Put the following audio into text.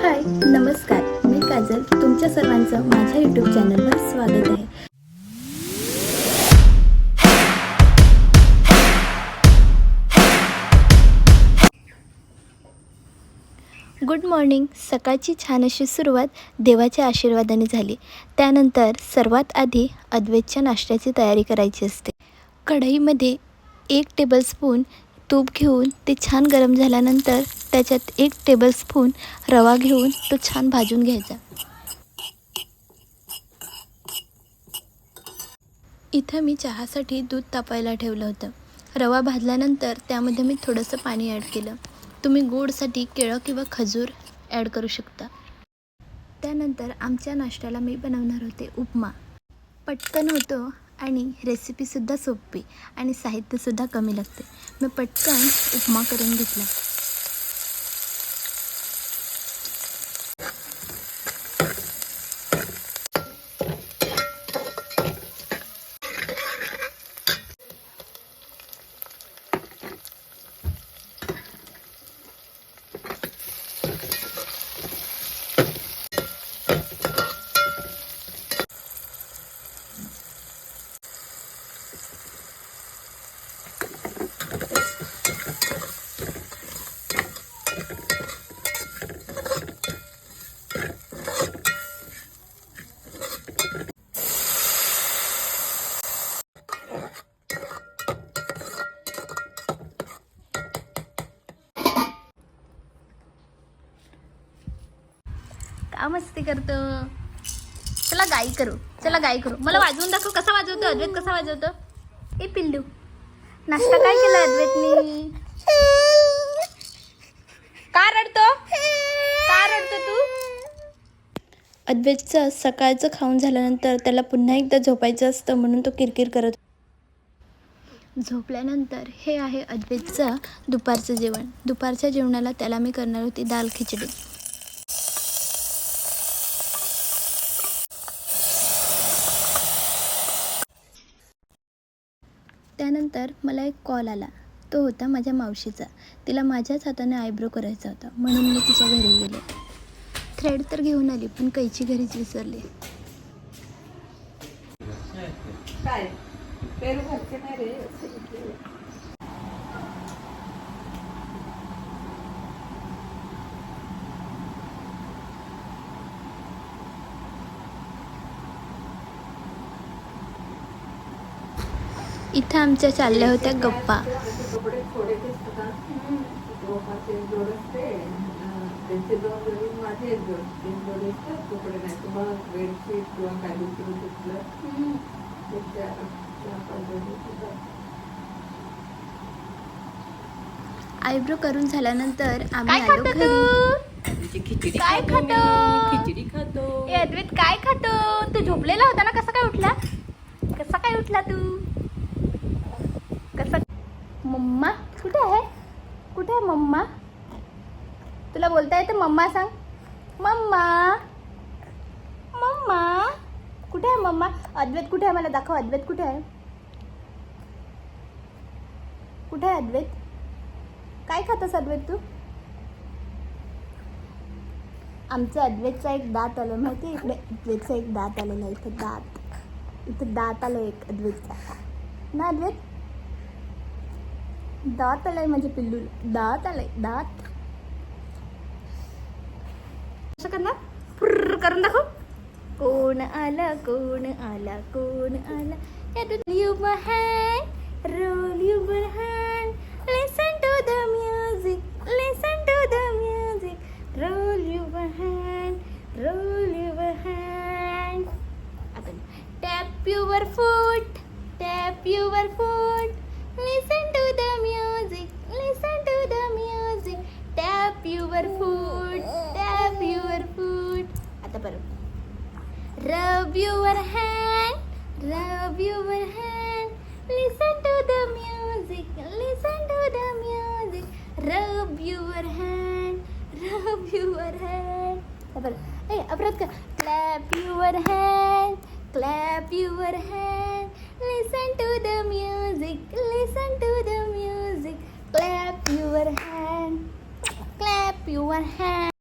हाय नमस्कार, मी काजल. तुमच्या सर्वांचं माझ्या यूट्यूब चॅनलवर स्वागत आहे. Good morning. सकाळची छान अशी सुरुवात देवाच्या आशीर्वादाने झाली. त्यानंतर सर्वात आधी अद्वैतच्या नाश्त्याची तयारी करायची असते. कढईमध्ये 1 टेबलस्पून तूप घेऊन ते छान गरम झाल्यानंतर त्याच्यात 1 टेबलस्पून रवा घेऊन तो छान भाजून घ्यायचा. इथं मी चहासाठी दूध तापायला ठेवलं होतं. रवा भाजल्यानंतर त्यामध्ये मी थोडंसं पाणी ॲड केलं. तुम्ही गोडसाठी केळं किंवा खजूर ॲड करू शकता. त्यानंतर आमच्या नाश्त्याला मी बनवणार होते उपमा. पटकन होतं आणि रेसिपीसुद्धा सोपी आणि साहित्यसुद्धा कमी लागते. मी पटकन उपमा करून घेतला. का मस्ती करतो? चला गाई करू. मला वाजवून दाखव. कसा वाजवतो अद्वैत? कसा वाजवतो? ए पिल्लू, नाश्ता काय केला अद्वैतनी? का रडतो तू? अद्वैतचं सकाळचं खाऊन झाल्यानंतर त्याला पुन्हा एकदा झोपायचं असतं, म्हणून तो किरकिर करत. झोपल्यानंतर हे आहे अद्वैतचं दुपारचं जेवण. दुपारच्या जेवणाला त्याला मी करणार होती दाल खिचडी. त्यानंतर मला एक कॉल आला. तो होता माझ्या मावशीचा. तिला माझ्याच हाताने आयब्रो करायचा होता, म्हणून मी तिच्या घरी गेले. थ्रेड तर घेऊन आली, पण कैची घरीच विसरली. इथं आमच्या चालल्या होत्या गप्पा. आयब्रो करून झाल्यानंतर आम्ही आलो घरी. खिचडी काय खातो? खिचडी खातो. ए अद्वैत काय खातो? तू झोपलेला होता ना? कसा काय उठला तू? कसा? मम्मा कुठे आहे मम्मा? तुला बोलता येतं? मम्मा सांग. मम्मा कुठे आहे मम्मा? अद्वैत कुठे आहे? मला दाखव. अद्वैत कुठे आहे अद्वैत? काय खातोस अद्वैत तू? आमचं अद्वैतचा एक दात आलं माहिती. इकडे अद्वैतचा एक दात आलेला. इथं दात आलं एक अद्वैतचा ना. अद्वैत दात आलाय माझ्या पिल्लू. दात कसं करणार? फुर्र करून दाखव. कोण आला? You my hand, roll your hand, listen to the music, roll your hand. आता tap your foot, listen to the music, tap your foot. आता बरोबर. Rub your hand, listen to the music, rub your hand. Hey, अपराध का? Clap your hand, listen to the music, clap your hand.